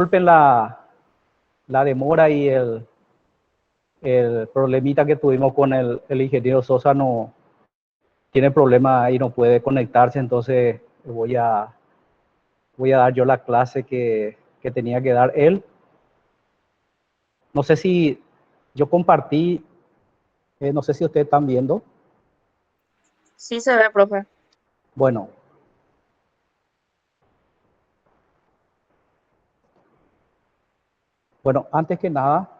Disculpen la demora y el problemita que tuvimos con el ingeniero Sosa, no tiene problema y no puede conectarse, entonces voy a dar yo la clase que tenía que dar él. No sé si yo compartí, no sé si ustedes están viendo. Sí se ve, profe. Bueno. Bueno, antes que nada,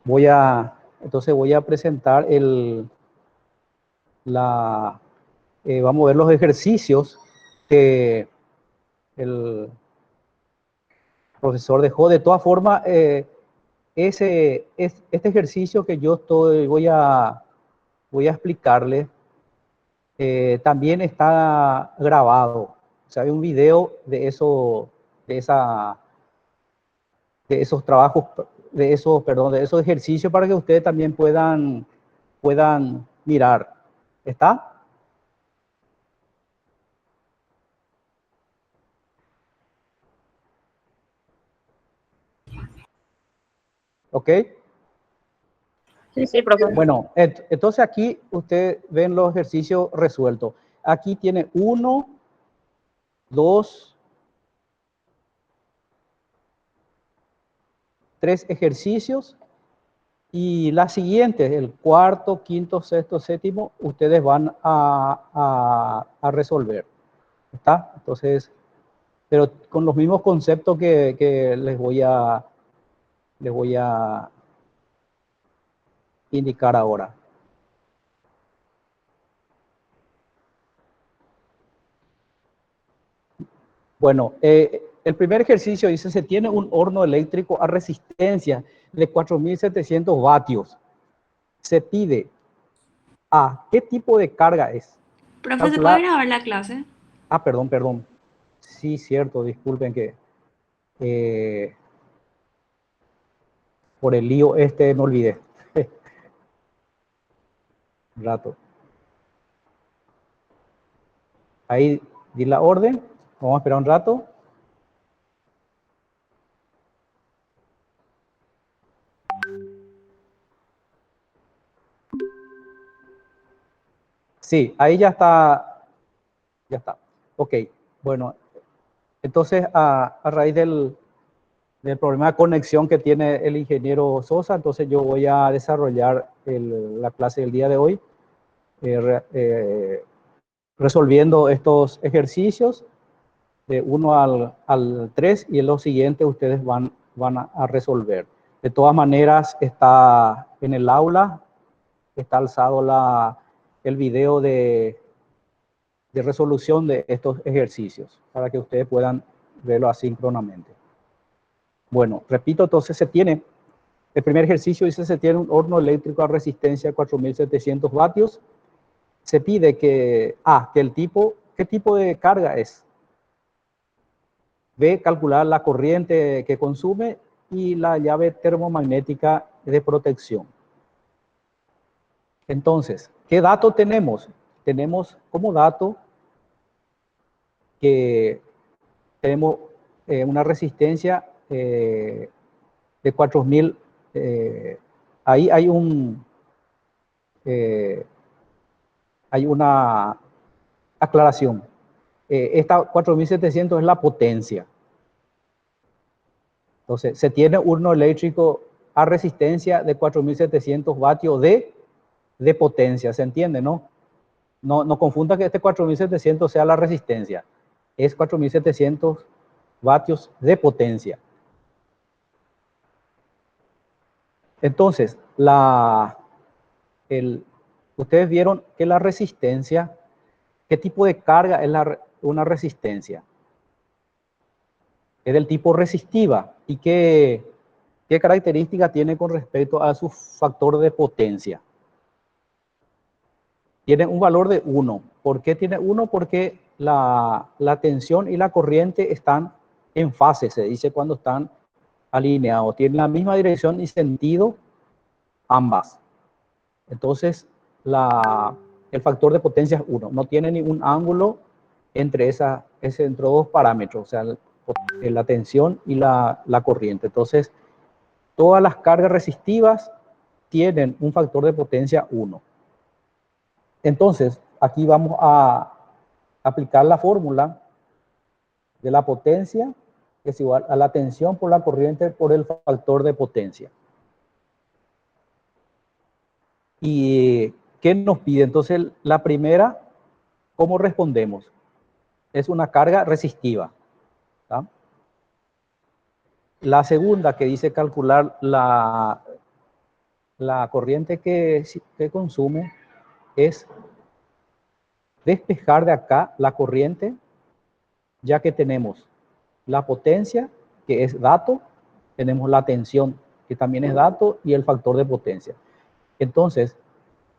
voy a presentar vamos a ver los ejercicios que el profesor dejó. De todas formas, este ejercicio que yo voy a explicarle, también está grabado. O sea, hay un video de esos trabajos, de esos ejercicios para que ustedes también puedan mirar. ¿Está? ¿Ok? Sí, profe. Bueno, entonces aquí ustedes ven los ejercicios resueltos. Aquí tiene 1, 2, 3 ejercicios y las siguientes, el cuarto, quinto, sexto, séptimo, ustedes van a resolver. ¿Está? Entonces, pero con los mismos conceptos que les voy a indicar ahora. Bueno, el primer ejercicio dice, se tiene un horno eléctrico a resistencia de 4.700 vatios. Se pide A, ¿qué tipo de carga es? Profe, ¿se puede Calcular. grabar la clase? Perdón. Sí, cierto, disculpen que por el lío me olvidé. Un rato. Ahí di la orden. Vamos a esperar un rato. Sí, ahí ya está. Ya está. Ok, bueno. Entonces, a raíz del problema de conexión que tiene el ingeniero Sosa, entonces yo voy a desarrollar la clase del día de hoy, resolviendo estos ejercicios de 1 al 3 y en los siguientes ustedes van a resolver. De todas maneras, está en el aula, está alzado el video de resolución de estos ejercicios para que ustedes puedan verlo asíncronamente. Bueno, repito, entonces el primer ejercicio dice se tiene un horno eléctrico a resistencia de 4.700 vatios. Se pide que ¿qué tipo de carga es? B, calcular la corriente que consume y la llave termomagnética de protección. Entonces, ¿qué dato tenemos? Tenemos como dato que tenemos una resistencia de 4.000. Ahí hay una aclaración. Esta 4.700 es la potencia. Entonces, se tiene un horno eléctrico a resistencia de 4.700 vatios de potencia, ¿se entiende, no? No confunda que este 4.700 sea la resistencia. Es 4.700 vatios de potencia. Entonces, ustedes vieron que la resistencia, ¿qué tipo de carga es una resistencia? Es del tipo resistiva. ¿Y qué característica tiene con respecto a su factor de potencia? Tiene un valor de 1. ¿Por qué tiene 1? Porque la tensión y la corriente están en fase, se dice cuando están alineados. Tienen la misma dirección y sentido ambas. Entonces, el factor de potencia es 1. No tiene ningún ángulo entre dos parámetros. O sea, la tensión y la corriente. Entonces, todas las cargas resistivas tienen un factor de potencia 1. Entonces, aquí vamos a aplicar la fórmula de la potencia, que es igual a la tensión por la corriente por el factor de potencia. ¿Y qué nos pide? Entonces, la primera, ¿cómo respondemos? Es una carga resistiva, ¿tá? La segunda, que dice calcular la corriente que consume, es despejar de acá la corriente, ya que tenemos la potencia, que es dato, tenemos la tensión, que también es dato, y el factor de potencia. Entonces,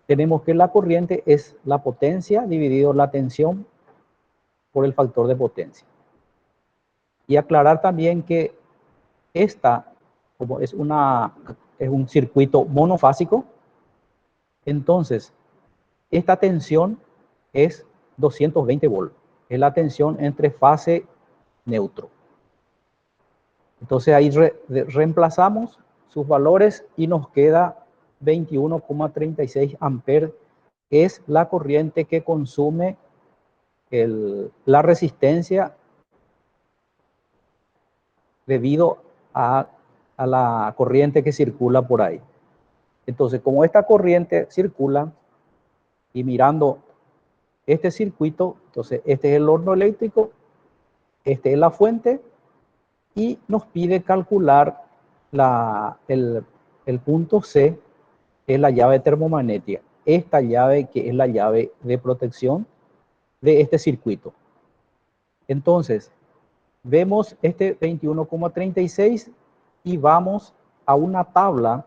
tenemos que la corriente es la potencia dividido la tensión por el factor de potencia. Y aclarar también que esta, como es un circuito monofásico, entonces esta tensión es 220 volts. Es la tensión entre fase neutro. Entonces ahí reemplazamos sus valores y nos queda 21,36 amperes. Es la corriente que consume la resistencia debido a la corriente que circula por ahí. Entonces, como esta corriente circula y mirando este circuito, entonces este es el horno eléctrico, este es la fuente y nos pide calcular el punto C, que es la llave termomagnética. Esta llave que es la llave de protección de este circuito. Entonces, vemos este 21,36 y vamos a una tabla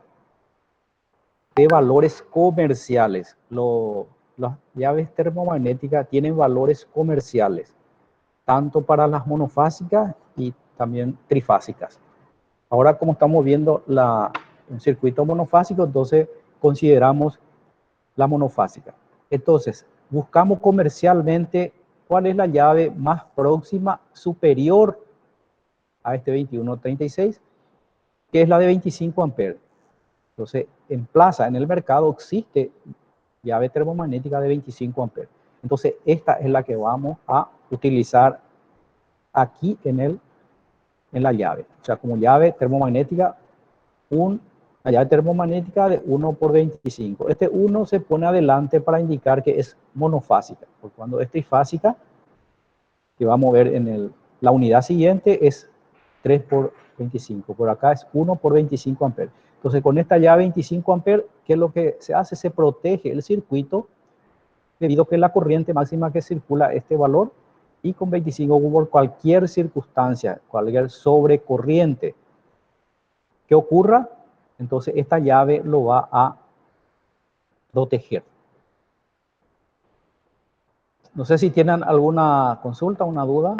de valores comerciales. Las llaves termomagnéticas tienen valores comerciales, tanto para las monofásicas y también trifásicas. Ahora, como estamos viendo un circuito monofásico, entonces consideramos la monofásica. Entonces, buscamos comercialmente cuál es la llave más próxima, superior a este 2136, que es la de 25 amperes. Entonces, en el mercado existe llave termomagnética de 25 amperes. Entonces, esta es la que vamos a utilizar aquí en la llave. O sea, como llave termomagnética, una llave termomagnética de 1 por 25. Este 1 se pone adelante para indicar que es monofásica. Porque cuando es trifásica, que vamos a ver la unidad siguiente, es 3 por 25. Por acá es 1 por 25 amperes. Entonces, con esta llave 25 amperes, ¿qué es lo que se hace? Se protege el circuito debido a que la corriente máxima que circula este valor, y con 25 por cualquier circunstancia, cualquier sobrecorriente que ocurra, entonces esta llave lo va a proteger. No sé si tienen alguna consulta, una duda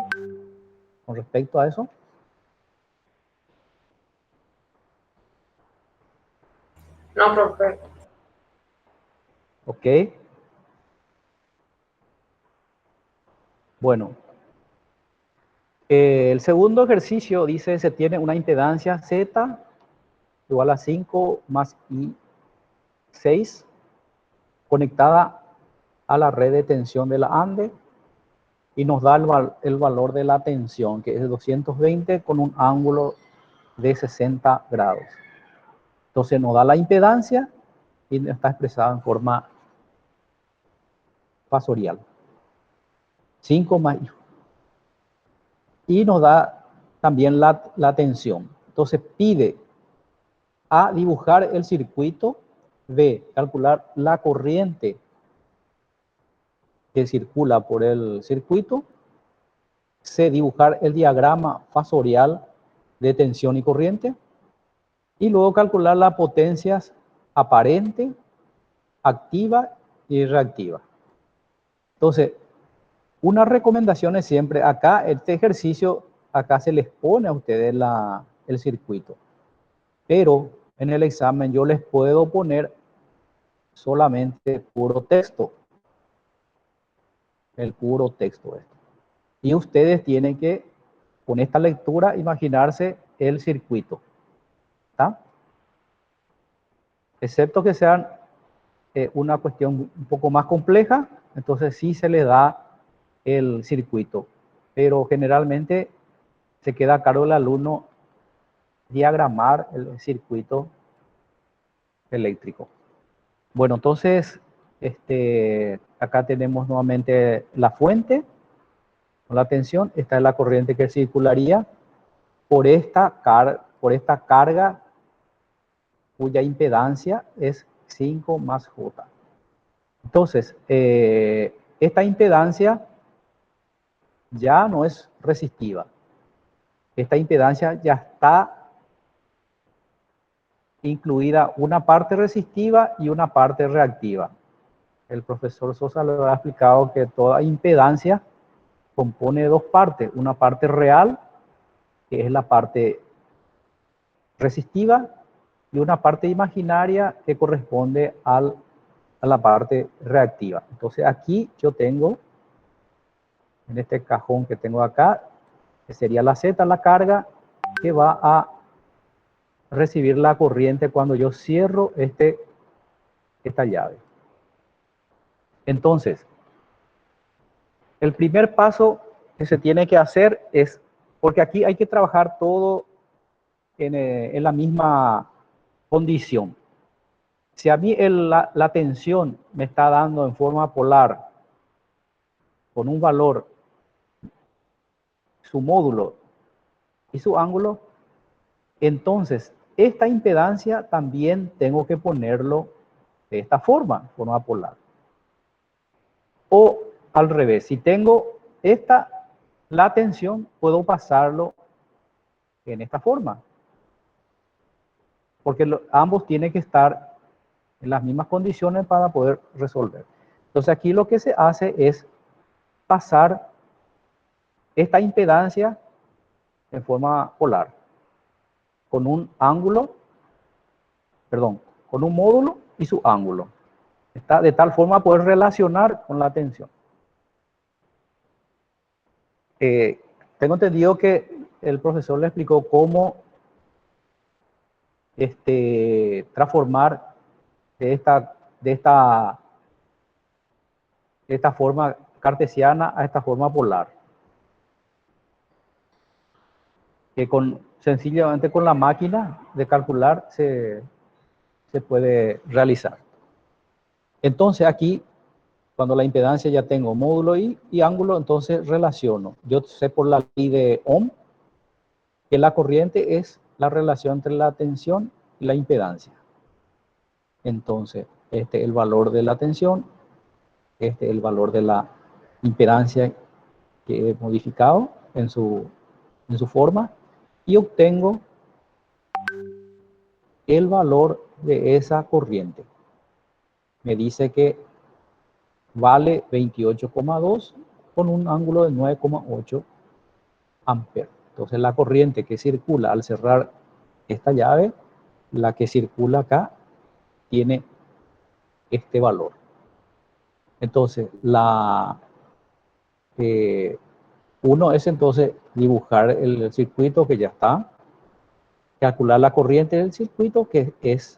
con respecto a eso. No, profe. Ok. Bueno. El segundo ejercicio dice se tiene una impedancia Z igual a 5 más I6 conectada a la red de tensión de la ANDE y nos da el valor de la tensión, que es de 220 con un ángulo de 60 grados. Entonces nos da la impedancia y está expresada en forma fasorial. 5 más I. Y nos da también la tensión. Entonces pide A, dibujar el circuito. B, calcular la corriente que circula por el circuito. C, dibujar el diagrama fasorial de tensión y corriente. Y luego calcular las potencias aparente, activa y reactiva. Entonces, una recomendación es siempre, acá, este ejercicio, acá se les pone a ustedes el circuito. Pero en el examen yo les puedo poner solamente puro texto. El puro texto esto. Y ustedes tienen que con esta lectura, imaginarse el circuito. ¿Está? Excepto que sean una cuestión un poco más compleja, entonces sí se le da el circuito. Pero generalmente se queda a cargo del alumno diagramar el circuito eléctrico. Bueno, entonces, acá tenemos nuevamente la fuente con la tensión. Esta es la corriente que circularía por esta carga cuya impedancia es 5 más J. Entonces, esta impedancia ya no es resistiva. Esta impedancia ya está incluida una parte resistiva y una parte reactiva. El profesor Sosa lo ha explicado que toda impedancia compone dos partes. Una parte real, que es la parte resistiva, y una parte imaginaria que corresponde a la parte reactiva. Entonces aquí yo tengo, en este cajón que tengo acá, que sería la Z, la carga, que va a recibir la corriente cuando yo cierro esta llave. Entonces, el primer paso que se tiene que hacer es, porque aquí hay que trabajar todo en la misma condición. Si a mí la tensión me está dando en forma polar con un valor, su módulo y su ángulo, entonces esta impedancia también tengo que ponerlo de esta forma polar. O al revés, si tengo la tensión, puedo pasarlo en esta forma. Porque ambos tienen que estar en las mismas condiciones para poder resolver. Entonces aquí lo que se hace es pasar esta impedancia en forma polar, con un ángulo, perdón, con un módulo y su ángulo. Está de tal forma poder relacionar con la tensión. Tengo entendido que el profesor le explicó cómo transformar de esta forma cartesiana a esta forma polar. Que sencillamente con la máquina de calcular se puede realizar. Entonces aquí, cuando la impedancia ya tengo módulo y ángulo, entonces relaciono. Yo sé por la ley de Ohm que la corriente es la relación entre la tensión y la impedancia. Entonces, este es el valor de la tensión, este es el valor de la impedancia que he modificado en su forma, y obtengo el valor de esa corriente. Me dice que vale 28,2 con un ángulo de 9,8 amperes. Entonces la corriente que circula al cerrar esta llave, la que circula acá, tiene este valor. Entonces uno es entonces dibujar el circuito que ya está, calcular la corriente del circuito, que es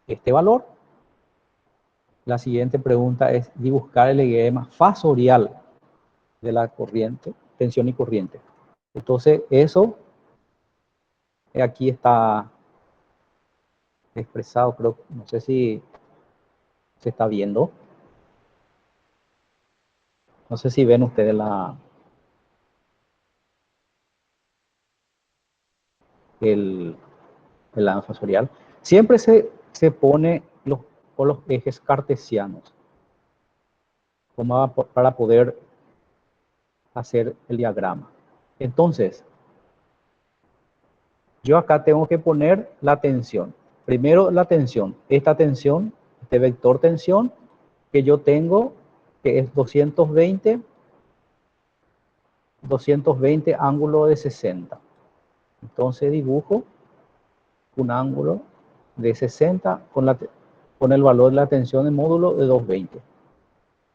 este valor. La siguiente pregunta es dibujar el esquema fasorial de la corriente, tensión y corriente. Entonces eso aquí está expresado, creo, no sé si se está viendo. No sé si ven ustedes el fasorial. Siempre se pone con los ejes cartesianos para poder hacer el diagrama. Entonces, yo acá tengo que poner la tensión. Primero la tensión. Esta tensión, este vector tensión que yo tengo, que es 220 ángulo de 60. Entonces dibujo un ángulo de 60 con el valor de la tensión en módulo de 220.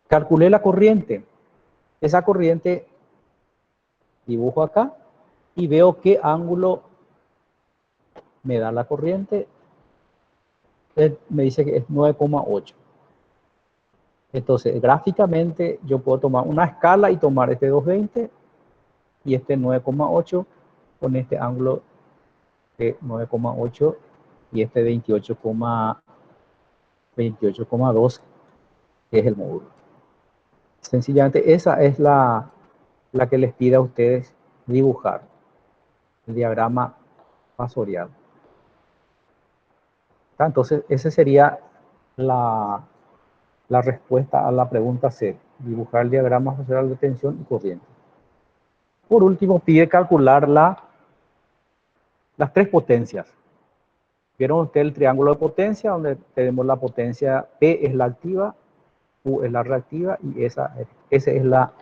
Calculé la corriente. Esa corriente dibujo acá y veo qué ángulo me da la corriente. Me dice que es 9,8. Entonces, gráficamente yo puedo tomar una escala y tomar este 220 y este 9,8 con este ángulo de 9,8 y este 28,2 que es el módulo. Sencillamente esa es la que les pide a ustedes dibujar, el diagrama fasorial. Entonces, esa sería la respuesta a la pregunta C, dibujar el diagrama fasorial de tensión y corriente. Por último, pide calcular las tres potencias. ¿Vieron ustedes el triángulo de potencia? Donde tenemos la potencia P es la activa, U es la reactiva y esa es la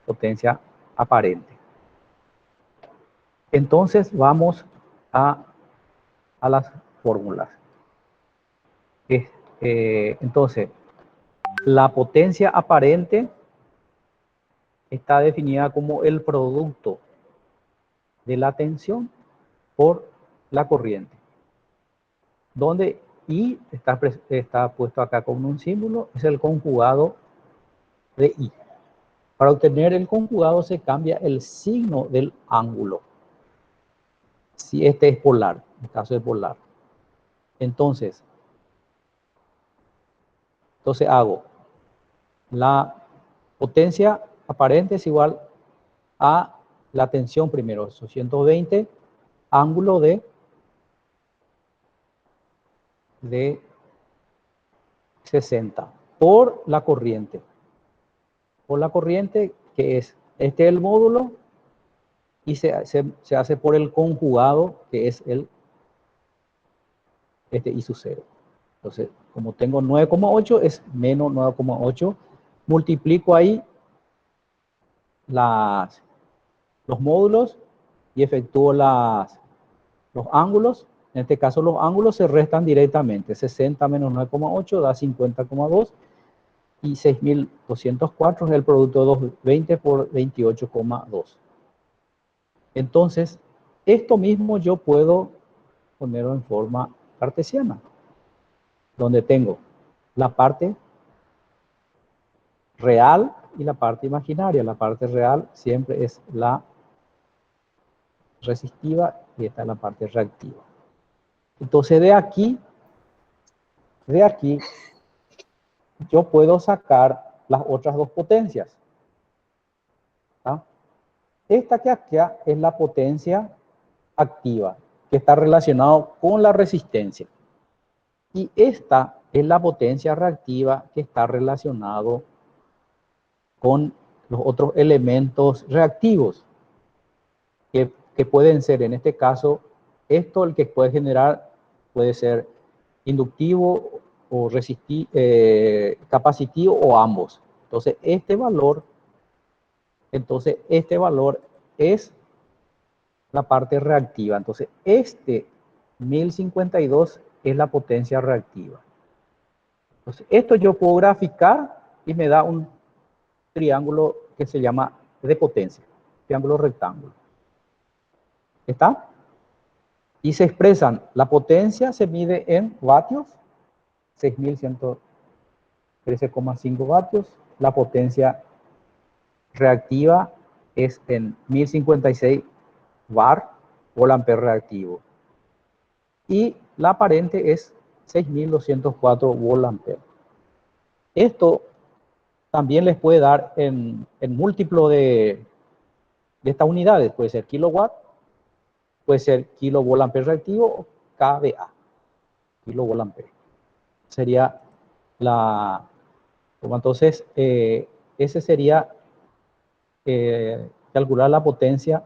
potencia aparente. Entonces vamos a las fórmulas. Entonces, la potencia aparente está definida como el producto de la tensión por la corriente, donde I está puesto acá con un símbolo, es el conjugado de I. Para obtener el conjugado se cambia el signo del ángulo, si este es polar, en el caso de polar. Entonces hago la potencia aparente es igual a la tensión primero, 220, ángulo de 60 por la corriente. Por la corriente, que es el módulo, y se hace por el conjugado, que es I sub 0. Entonces, como tengo 9,8, es menos 9,8. Multiplico ahí los módulos y efectúo los ángulos. En este caso, los ángulos se restan directamente. 60 menos 9,8 da 50,2. Y 6.204 es el producto de 220 por 28,2. Entonces, esto mismo yo puedo ponerlo en forma cartesiana, donde tengo la parte real y la parte imaginaria. La parte real siempre es la resistiva y esta es la parte reactiva. Entonces, de aquí, yo puedo sacar las otras dos potencias. ¿Ah? Esta que acá es la potencia activa, que está relacionado con la resistencia. Y esta es la potencia reactiva que está relacionado con los otros elementos reactivos, que pueden ser, en este caso, esto el que puede generar, puede ser inductivo o capacitivo o ambos. Entonces, este valor es la parte reactiva. Entonces, 1052 es la potencia reactiva. Entonces, esto yo puedo graficar y me da un triángulo que se llama de potencia, triángulo rectángulo. ¿Está? Y se expresan, la potencia se mide en vatios, 6.113,5 vatios. La potencia reactiva es en 1056 var, volt-ampere reactivo. Y la aparente es 6.204 volt-ampere. Esto también les puede dar en múltiplo de estas unidades. Puede ser kilowatt, puede ser kilovolt-ampere reactivo o kVA, kilovolt-ampere. Sería entonces, ese sería calcular la potencia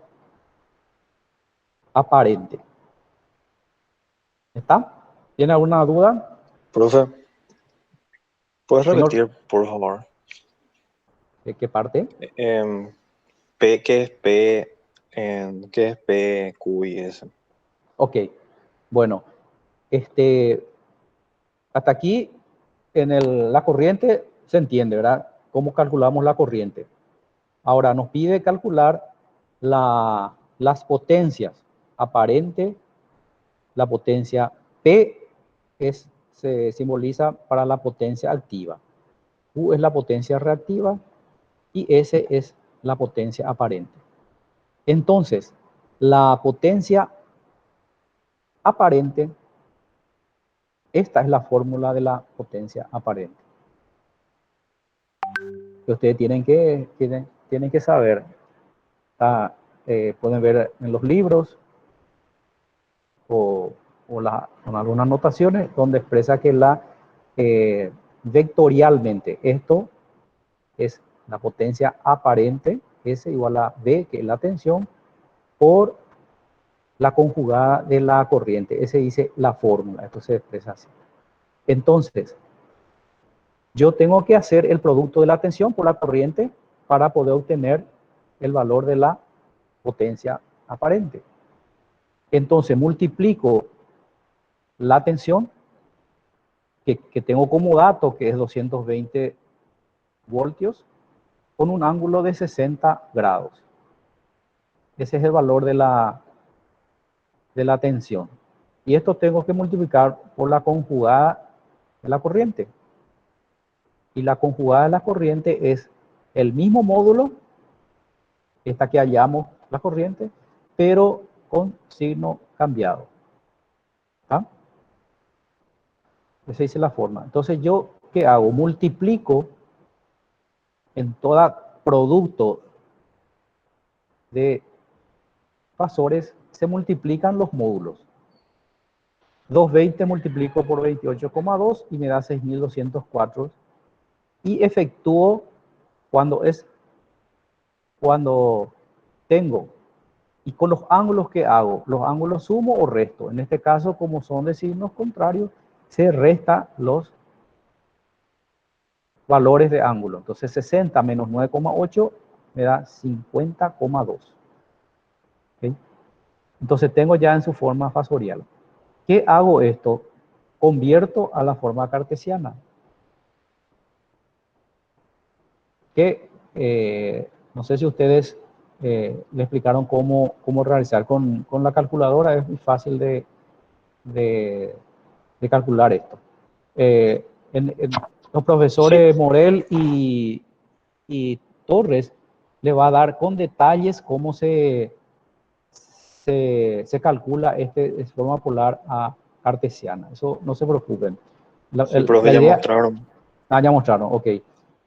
aparente. ¿Está? ¿Tiene alguna duda? Profe, ¿puedes Señor, repetir, por favor? ¿de qué parte? P, ¿qué es P? ¿Qué es P, Q y S? Ok, bueno, hasta aquí en la corriente se entiende, ¿verdad? ¿Cómo calculamos la corriente? Ahora nos pide calcular la las potencias aparente, la potencia P se simboliza para la potencia activa, Q es la potencia reactiva y S es la potencia aparente. Entonces, la potencia aparente, esta es la fórmula de la potencia aparente. Que ustedes tienen que saber. Pueden ver en los libros o con algunas notaciones donde expresa que vectorialmente esto es la potencia aparente, S igual a V, que es la tensión, por la conjugada de la corriente. Ese dice la fórmula, esto se expresa así. Entonces, yo tengo que hacer el producto de la tensión por la corriente para poder obtener el valor de la potencia aparente. Entonces, multiplico la tensión que tengo como dato, que es 220 voltios, con un ángulo de 60 grados. Ese es el valor de la tensión. Y esto tengo que multiplicar por la conjugada de la corriente. Y la conjugada de la corriente es el mismo módulo, esta que hallamos la corriente, pero con signo cambiado. ¿Ah? Esa es la forma. Entonces, ¿yo qué hago? Multiplico en todo producto de fasores, se multiplican los módulos. 220 multiplico por 28,2 y me da 6.204. Y efectúo cuando tengo, y con los ángulos que hago, los ángulos sumo o resto. En este caso, como son de signos contrarios, se resta los valores de ángulo. Entonces 60 menos 9,8 me da 50,2. ¿Okay? Entonces tengo ya en su forma fasorial. ¿Qué hago esto? Convierto a la forma cartesiana. Que no sé si ustedes le explicaron cómo realizar con la calculadora. Es muy fácil de calcular esto. Los profesores Morel y Torres le va a dar con detalles cómo se calcula de forma polar a cartesiana. Eso no se preocupen. Sí, profe, ya idea, mostraron. ya mostraron, ok.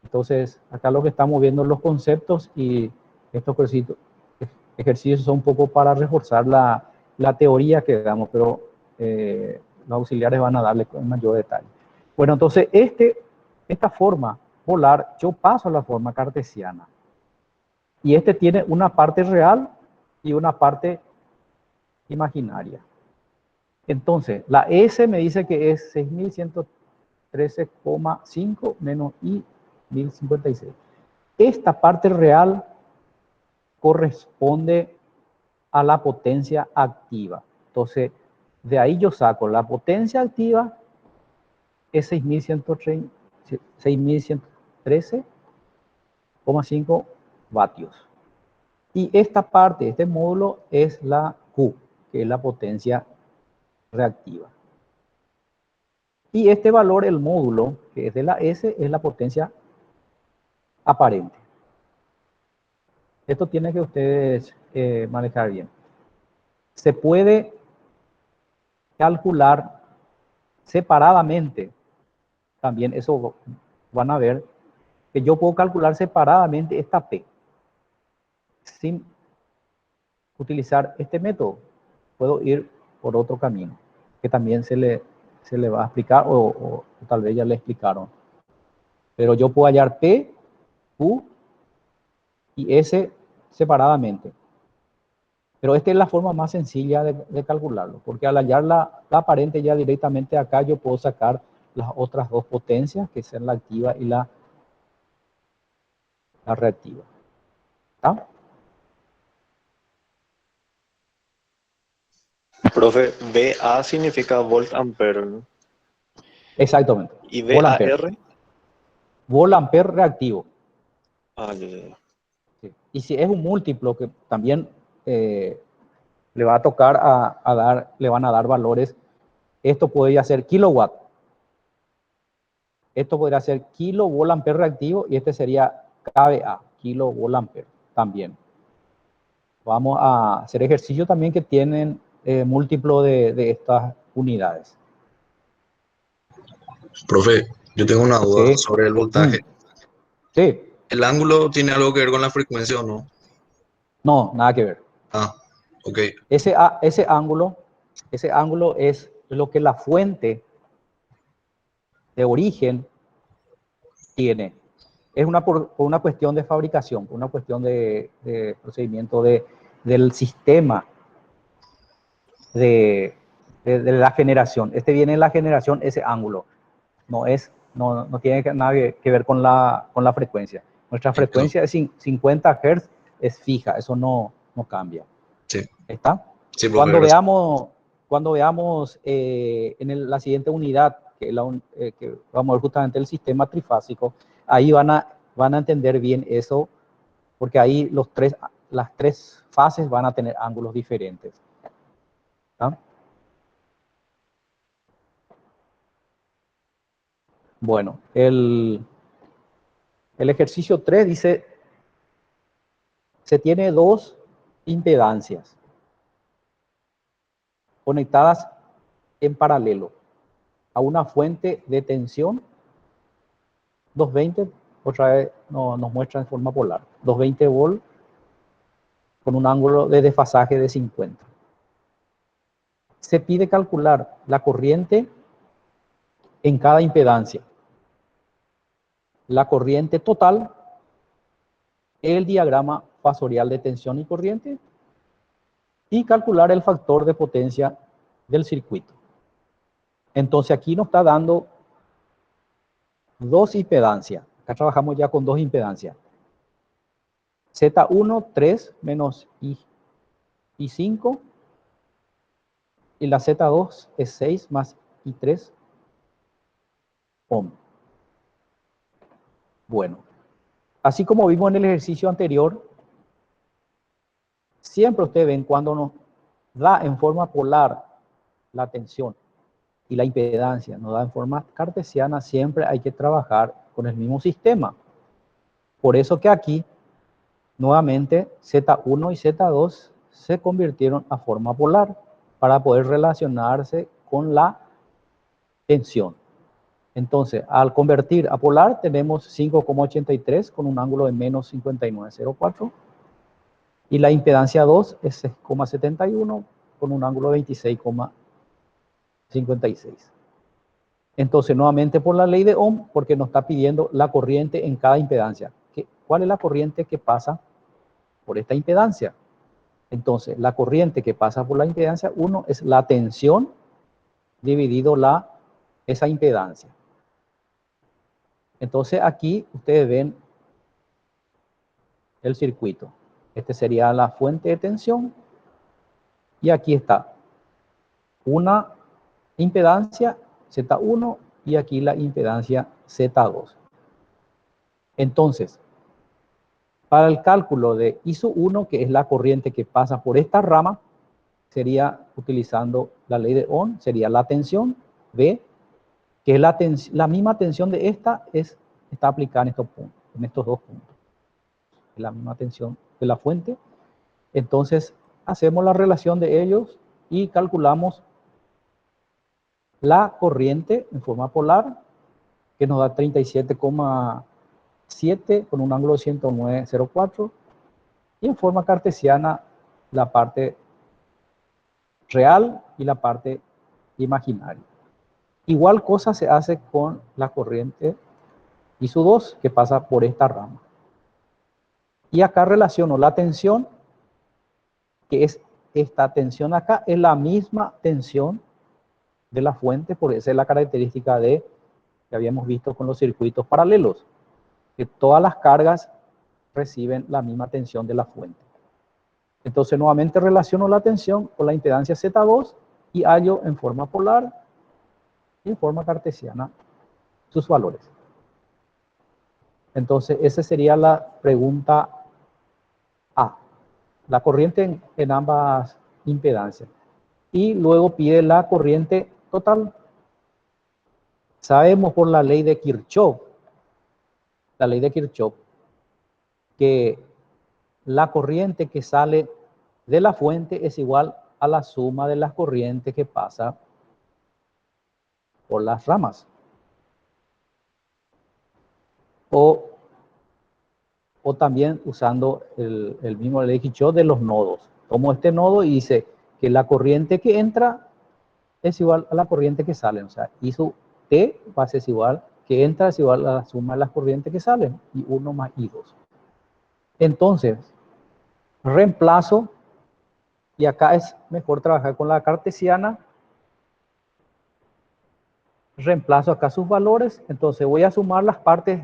Entonces, acá lo que estamos viendo son los conceptos y estos ejercicios son un poco para reforzar la teoría que damos, pero los auxiliares van a darle con mayor detalle. Bueno, entonces esta forma polar, yo paso a la forma cartesiana. Y tiene una parte real y una parte imaginaria. Entonces, la S me dice que es 6.113,5 menos I 1056. Esta parte real corresponde a la potencia activa. Entonces, de ahí yo saco la potencia activa es 6.113,5 vatios. Y esta parte, este módulo, es la Q, que es la potencia reactiva. Y este valor, el módulo, que es de la S, es la potencia aparente. Esto tiene que ustedes manejar bien. Se puede calcular separadamente. También eso van a ver que yo puedo calcular separadamente esta P sin utilizar este método. Puedo ir por otro camino que también se le va a explicar o tal vez ya le explicaron. Pero yo puedo hallar P, Q y S separadamente. Pero esta es la forma más sencilla de calcularlo, porque al hallar la aparente ya directamente acá yo puedo sacar las otras dos potencias, que son la activa y la reactiva. ¿Está? Profe, VA significa volt ampere, ¿no? Exactamente. ¿Y VAR. VAR? VAR reactivo. Ah, ya. Sí. Y si es un múltiplo, que también le va a tocar le van a dar valores. Esto podría ser kilowatt. Esto podría ser kilovolt-ampere reactivo y este sería kVA, kilovolt-ampere también. Vamos a hacer ejercicios también que tienen múltiplo de estas unidades. Profe, yo tengo una duda Sí. sobre el voltaje. Sí. ¿El ángulo tiene algo que ver con la frecuencia o no? No, nada que ver. Ah, ok. Ese ángulo es lo que la fuente de origen tiene. Es por una cuestión de fabricación, por una cuestión de procedimiento del sistema de la generación. Este viene en la generación, ese ángulo. No tiene nada que ver con la frecuencia. Nuestra frecuencia es 50 Hz, es fija, eso no cambia. Sí. ¿Está? Sí, profe, gracias. Cuando veamos en la siguiente unidad, que vamos a ver justamente el sistema trifásico, ahí van a entender bien eso, porque ahí las tres fases van a tener ángulos diferentes. ¿Está? Bueno, el ejercicio 3 dice, se tiene dos impedancias conectadas en paralelo a una fuente de tensión 220, otra vez nos muestra en forma polar, 220 volt con un ángulo de desfasaje de 50. Se pide calcular la corriente en cada impedancia, la corriente total, el diagrama fasorial de tensión y corriente, y calcular el factor de potencia del circuito. Entonces aquí nos está dando dos impedancias. Acá trabajamos ya con dos impedancias. Z1, 3 menos I5. Y la Z2 es 6 más I3 ohm. Bueno, así como vimos en el ejercicio anterior, siempre ustedes ven cuando nos da en forma polar la tensión y la impedancia, nos da en forma cartesiana, siempre hay que trabajar con el mismo sistema. Por eso que aquí, nuevamente, Z1 y Z2 se convirtieron a forma polar para poder relacionarse con la tensión. Entonces, al convertir a polar, tenemos 5,83 con un ángulo de menos 59,04. Y la impedancia 2 es 6,71 con un ángulo de 26,56. Entonces, nuevamente por la ley de Ohm, porque nos está pidiendo la corriente en cada impedancia. ¿Cuál es la corriente que pasa por esta impedancia? Entonces, la corriente que pasa por la impedancia 1 es la tensión dividido esa impedancia. Entonces, aquí ustedes ven el circuito. Este sería la fuente de tensión. Y aquí está una impedancia Z1 y aquí la impedancia Z2. Entonces, para el cálculo de ISO1, que es la corriente que pasa por esta rama, sería utilizando la ley de Ohm, sería la tensión V, que es la misma tensión de esta, está aplicada en estos puntos, en estos dos puntos. La misma tensión de la fuente. Entonces, hacemos la relación de ellos y calculamos la corriente en forma polar, que nos da 37,7 con un ángulo de 109,04, y en forma cartesiana la parte real y la parte imaginaria. Igual cosa se hace con la corriente ISO2 que pasa por esta rama. Y acá relaciono la tensión, que es esta tensión acá, es la misma tensión de la fuente, por esa es la característica que habíamos visto con los circuitos paralelos, que todas las cargas reciben la misma tensión de la fuente. Entonces nuevamente relaciono la tensión con la impedancia Z2 y hallo en forma polar y en forma cartesiana sus valores. Entonces esa sería la pregunta A. la corriente en ambas impedancias. Y luego pide la corriente total. Sabemos por la ley de Kirchhoff, que la corriente que sale de la fuente es igual a la suma de las corrientes que pasa por las ramas. O también usando el mismo ley de Kirchhoff de los nodos. Tomo este nodo y dice que la corriente que entra es igual a la corriente que sale. O sea, I sub T va a ser igual, que entra es igual a la suma de las corrientes que salen. I1 más I2. Entonces, reemplazo, y acá es mejor trabajar con la cartesiana. Reemplazo acá sus valores, entonces voy a sumar las partes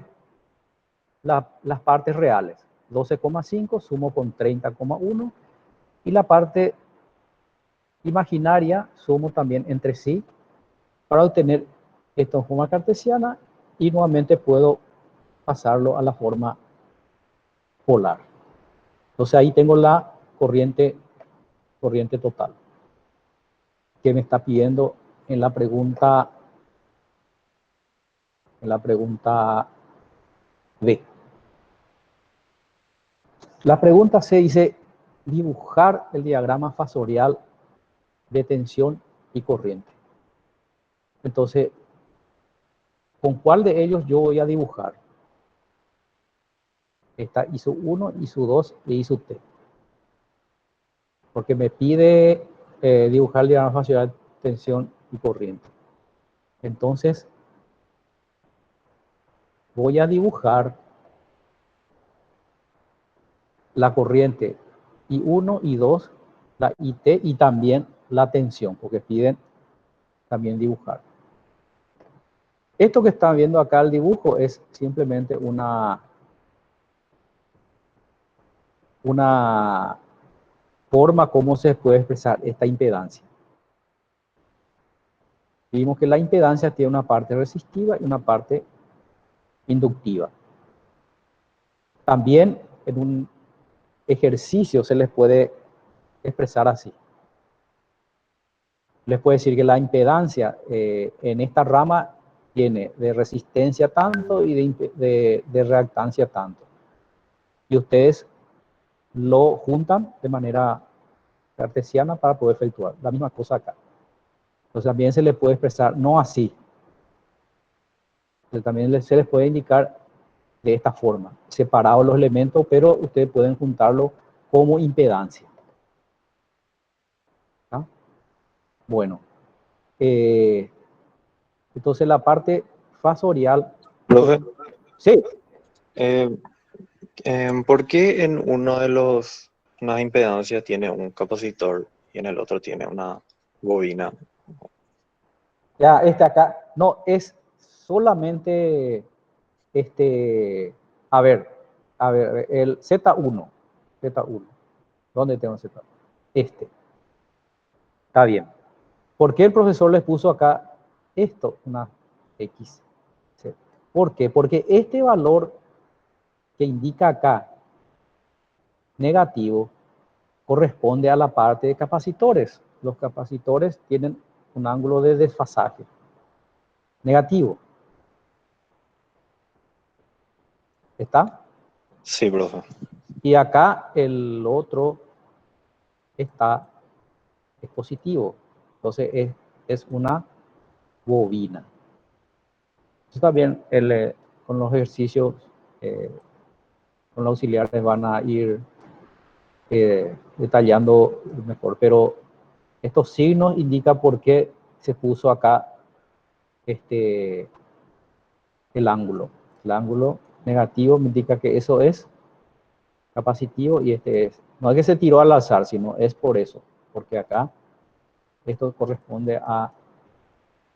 reales. 12,5 sumo con 30,1 y la parte imaginaria sumo también entre sí para obtener esto en forma cartesiana y nuevamente puedo pasarlo a la forma polar. Entonces ahí tengo la corriente total que me está pidiendo en la pregunta B. La pregunta C dice dibujar el diagrama fasorial de tensión y corriente. Entonces, ¿con cuál de ellos yo voy a dibujar? Está I sub 1, I sub 2 y I sub T. Porque me pide dibujar el diagrama fasorial de tensión y corriente. Entonces, voy a dibujar la corriente I1, I2, la IT y también la tensión, porque piden también dibujar. Esto que están viendo acá, el dibujo, es simplemente una forma como se puede expresar esta impedancia. Vimos que la impedancia tiene una parte resistiva y una parte inductiva. También en un ejercicio se les puede expresar así. Les puedo decir que la impedancia en esta rama tiene de resistencia tanto y de reactancia tanto. Y ustedes lo juntan de manera cartesiana para poder efectuar la misma cosa acá. Entonces también se les puede expresar no así. Entonces, también se les puede indicar de esta forma, separados los elementos, pero ustedes pueden juntarlo como impedancia. ¿Ah? Bueno. Entonces la parte fasorial. Profe, Sí. ¿Por qué en uno de una impedancia tiene un capacitor y en el otro tiene una bobina? Ya, acá, no, es solamente, a ver, el Z1, ¿dónde tengo Z1? Está bien. ¿Por qué el profesor les puso acá esto, una X? ¿Por qué? Porque este valor que indica acá, negativo, corresponde a la parte de capacitores. Los capacitores tienen un ángulo de desfasaje negativo. ¿Está? Sí, profe. Y acá el otro es positivo. Entonces es una bobina. Entonces también con los ejercicios, con los auxiliares van a ir detallando mejor. Pero estos signos indican por qué se puso acá el ángulo. El ángulo negativo me indica que eso es capacitivo y este es. No es que se tiró al azar, sino es por eso. Porque acá esto corresponde a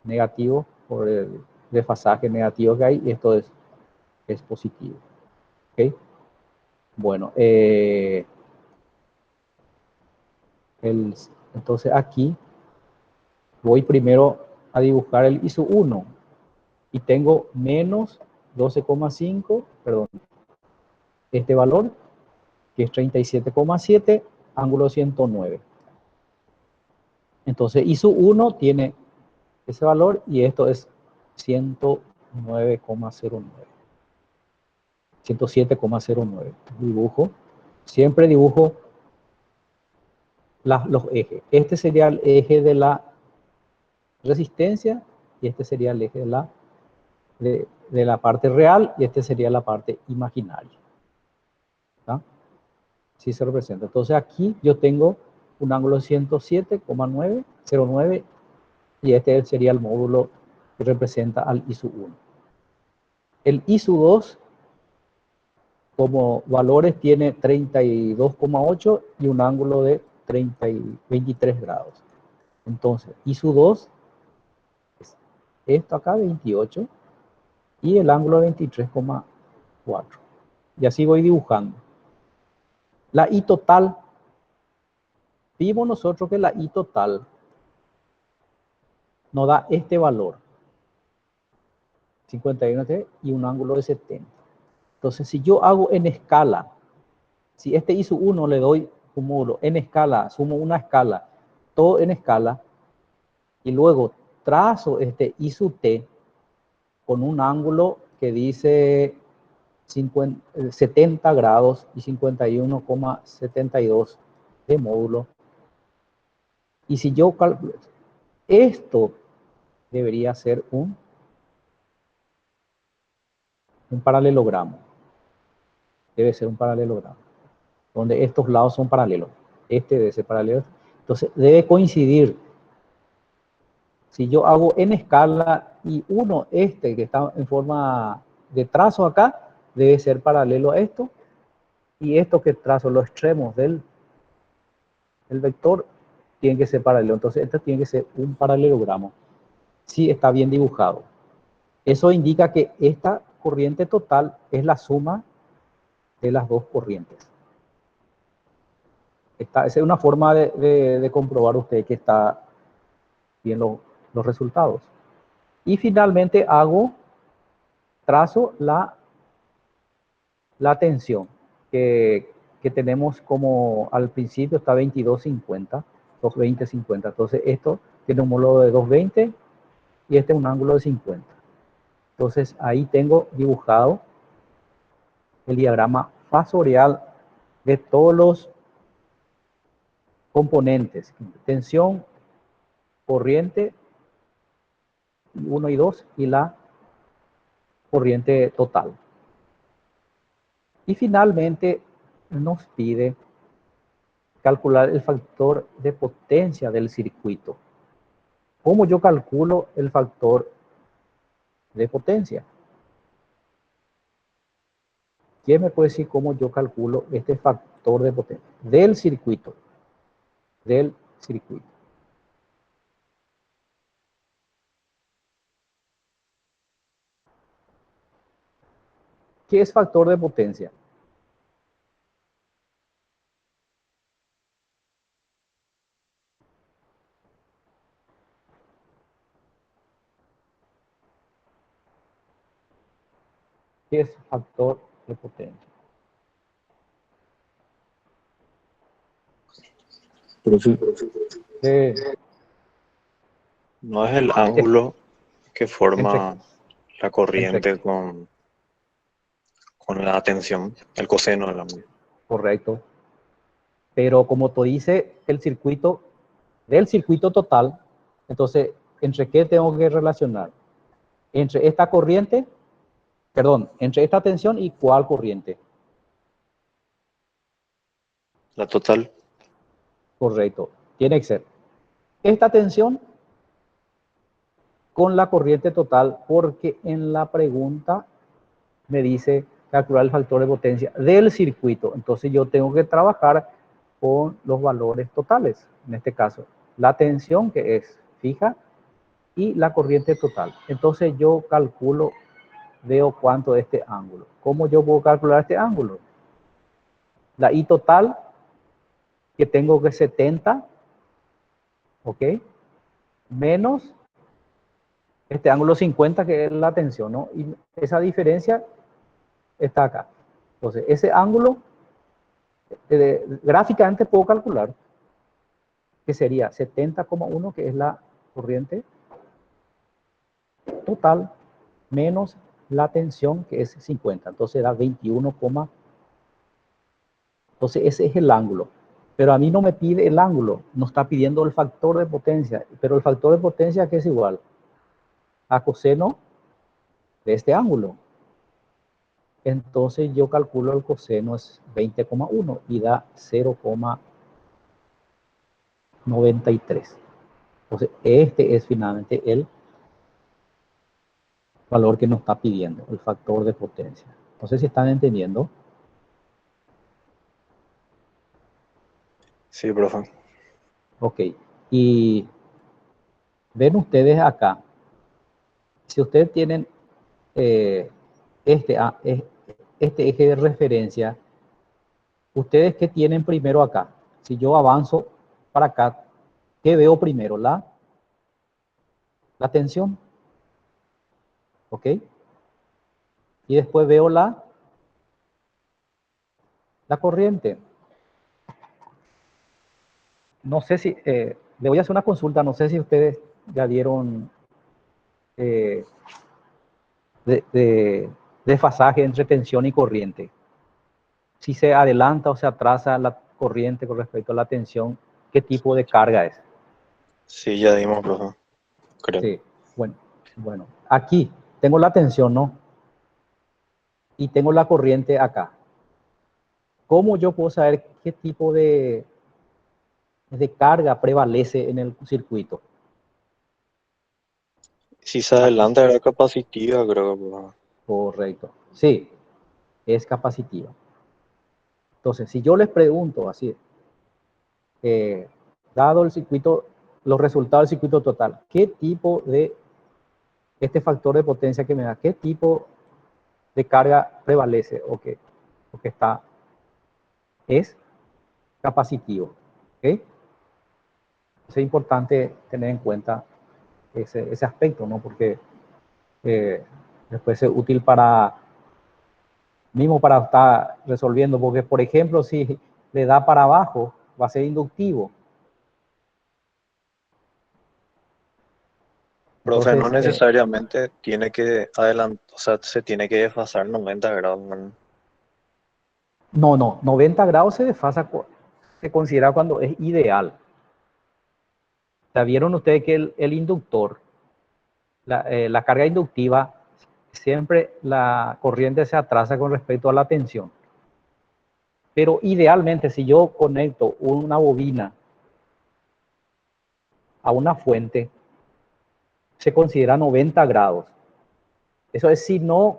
negativo por el desfasaje negativo que hay y esto es positivo. ¿Ok? Bueno, entonces aquí voy primero a dibujar el ISO 1 y tengo menos 12,5, perdón, este valor que es 37,7 ángulo 109. Entonces, I sub 1 tiene ese valor y esto es 109,09. 107,09. Dibujo. Siempre dibujo los ejes. Este sería el eje de la resistencia y este sería el eje de la parte real y este sería la parte imaginaria. ¿Está? Así se representa. Entonces aquí yo tengo un ángulo 107,909 y este sería el módulo que representa al I sub 1. El I sub 2 como valores tiene 32,8 y un ángulo de 23 grados. Entonces, I sub 2 es esto acá, 28, y el ángulo 23,4. Y así voy dibujando. La I total, vimos nosotros que la I total nos da este valor, 51 y un ángulo de 70. Entonces, si yo hago en escala, si este I sub 1 le doy un módulo en escala, sumo una escala, todo en escala, y luego trazo este I sub t con un ángulo que dice 70 grados y 51,72 de módulo. Y si yo calculo, esto debería ser un paralelogramo. Debe ser un paralelogramo, donde estos lados son paralelos. Este debe ser paralelo. Entonces, debe coincidir. Si yo hago en escala y uno, este que está en forma de trazo acá, debe ser paralelo a esto. Y esto que trazo, los extremos del vector, tienen que ser paralelos. Entonces, este tiene que ser un paralelogramo. Si está bien dibujado. Eso indica que esta corriente total es la suma de las dos corrientes. Esa es una forma de comprobar usted que está bien los resultados. Y finalmente trazo la tensión que tenemos como al principio está 22,50, 220,50. Entonces esto tiene un módulo de 220 y este es un ángulo de 50. Entonces ahí tengo dibujado el diagrama fasorial de todos los componentes: tensión, corriente 1 y 2 y la corriente total. Y finalmente nos pide calcular el factor de potencia del circuito. ¿Cómo yo calculo el factor de potencia? ¿Quién me puede decir cómo yo calculo este factor de potencia del circuito? Del circuito. ¿Qué es factor de potencia? ¿Qué es factor de potencia? No es el ángulo que forma la corriente entre- con la tensión, el coseno del ángulo. Correcto. Pero como tú dices, el circuito, del circuito total, entonces, ¿entre qué tengo que relacionar? Entre esta corriente, perdón, entre esta tensión y cuál corriente. La total. Correcto. Tiene que ser esta tensión con la corriente total, porque en la pregunta me dice calcular el factor de potencia del circuito. Entonces yo tengo que trabajar con los valores totales. En este caso, la tensión que es fija y la corriente total. Entonces yo calculo, veo cuánto es este ángulo. ¿Cómo yo puedo calcular este ángulo? La I total, que tengo que 70, ¿ok? Menos este ángulo 50, que es la tensión, ¿no? Y esa diferencia está acá. Entonces, ese ángulo Gráficamente puedo calcular que sería 70,1, que es la corriente total, menos la tensión, que es 50. Entonces da 21, entonces ese es el ángulo. Pero a mí no me pide el ángulo, no está pidiendo el factor de potencia. Pero el factor de potencia, que es igual a coseno de este ángulo. Entonces yo calculo el coseno es 20,1 y da 0,93. Entonces este es finalmente el valor que nos está pidiendo, el factor de potencia. No sé si están entendiendo. Sí, profe. Ok. Y ven ustedes acá, si ustedes tienen eh, este eje de referencia, ¿ustedes qué tienen primero acá? Si yo avanzo para acá, ¿qué veo primero? La tensión. ¿Ok? Y después veo la corriente. No sé si, le voy a hacer una consulta, no sé si ustedes ya dieron eh, desfasaje entre tensión y corriente. Si se adelanta o se atrasa la corriente con respecto a la tensión, ¿qué tipo de carga es? Sí, ya dimos, profe. Creo. Sí, bueno, aquí tengo la tensión, ¿no? Y tengo la corriente acá. ¿Cómo yo puedo saber qué tipo de carga prevalece en el circuito? Si se adelanta era capacitiva, creo, profe. Correcto. Sí, es capacitiva. Entonces, si yo les pregunto así, dado el circuito, los resultados del circuito total, ¿qué tipo de, este factor de potencia que me da, qué tipo de carga prevalece o que está, es capacitivo? ¿Ok? Es importante tener en cuenta ese aspecto, ¿no? Porque después es útil para, mismo para estar resolviendo, porque por ejemplo, si le da para abajo, va a ser inductivo. Profe, no Entonces, necesariamente tiene que adelantar, o sea, se tiene que desfasar 90 grados, ¿verdad? no, 90 grados se desfasa, se considera cuando es ideal. ¿Vieron ustedes que el inductor, la carga inductiva, siempre la corriente se atrasa con respecto a la tensión? Pero idealmente, si yo conecto una bobina a una fuente, se considera 90 grados. Eso es si no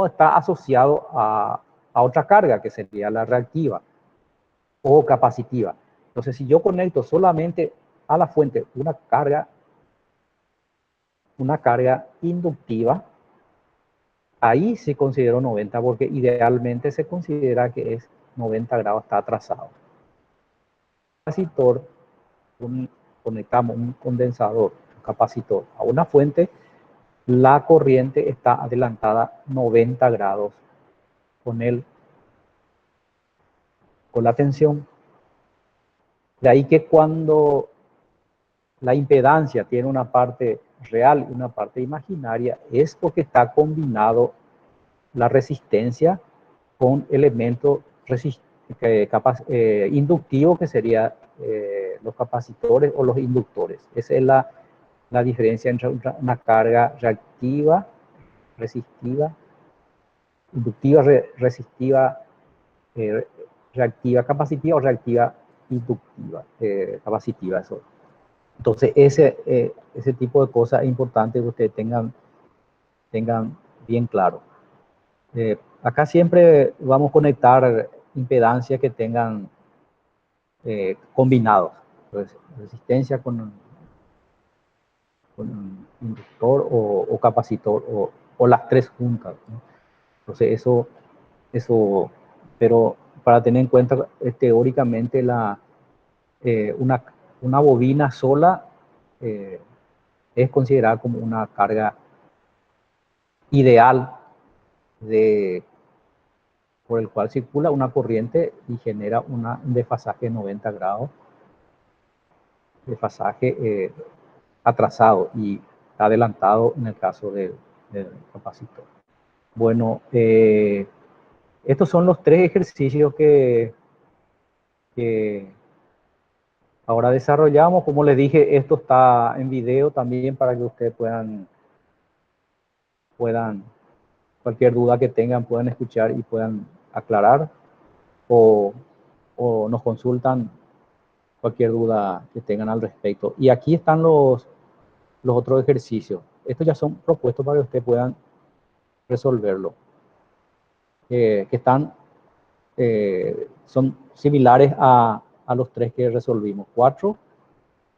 está asociado a otra carga, que sería la reactiva o capacitiva. Entonces, si yo conecto solamente a la fuente una carga inductiva, ahí se considera 90, porque idealmente se considera que es 90 grados, está atrasado. Capacitor, conectamos un condensador, un capacitor, a una fuente, la corriente está adelantada 90 grados con la tensión. De ahí que cuando la impedancia tiene una parte real y una parte imaginaria, es porque está combinado la resistencia con elementos inductivos, que serían los capacitores o los inductores. Esa es la diferencia entre una carga reactiva, resistiva, inductiva, resistiva, eh, reactiva capacitiva o reactiva inductiva capacitiva. Eso. Entonces, ese tipo de cosas es importante que ustedes tengan bien claro. Acá siempre vamos a conectar impedancias que tengan combinados, pues, resistencia con inductor o capacitor o las tres juntas, ¿no? Entonces eso, pero para tener en cuenta teóricamente una bobina sola es considerada como una carga ideal de por el cual circula una corriente y genera un desfasaje de 90 grados, desfasaje atrasado y adelantado en el caso del capacitor. Bueno, estos son los 3 ejercicios que ahora desarrollamos. Como les dije, esto está en video también para que ustedes puedan cualquier duda que tengan, puedan escuchar y puedan aclarar o nos consultan cualquier duda que tengan al respecto. Y aquí están los otros ejercicios. Estos ya son propuestos para que ustedes puedan resolverlo. Que están, son similares a los 3 que resolvimos. 4,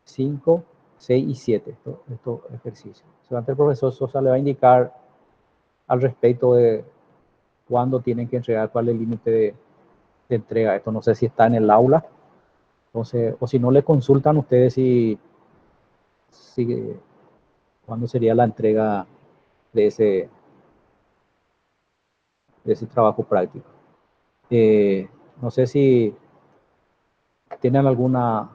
5, 6 y 7. Estos ejercicios. Solamente el profesor Sosa le va a indicar al respecto de cuándo tienen que entregar, cuál es el límite de entrega. Esto no sé si está en el aula. Entonces, o si no, le consultan ustedes si cuándo sería la entrega de ese trabajo práctico. No sé si tienen alguna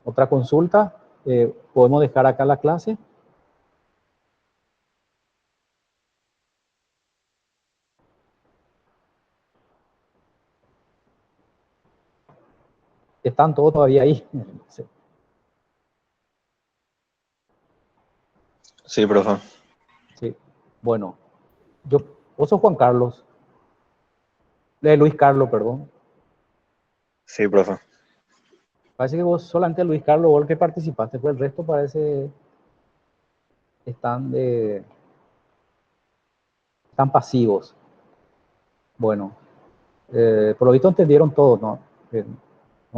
otra consulta. Podemos dejar acá la clase. Están todos todavía ahí. Sí. Sí, profe. Sí. Bueno, vos sos Juan Carlos. Luis Carlos, perdón. Sí, profe. Parece que vos solamente Luis Carlos, vos el que participaste, pues el resto parece están pasivos. Bueno, por lo visto entendieron todo, ¿no?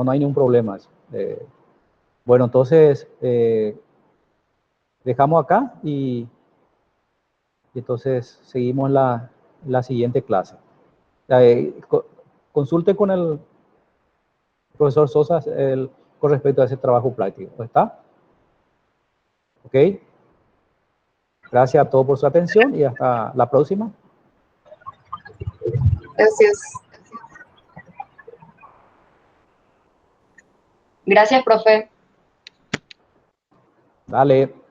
No hay ningún problema. Bueno, entonces dejamos acá y entonces seguimos la siguiente clase. Consulte con el profesor Sosa con respecto a ese trabajo práctico. ¿Está? ¿Ok? Gracias a todos por su atención y hasta la próxima. Gracias. Gracias, profe. Dale.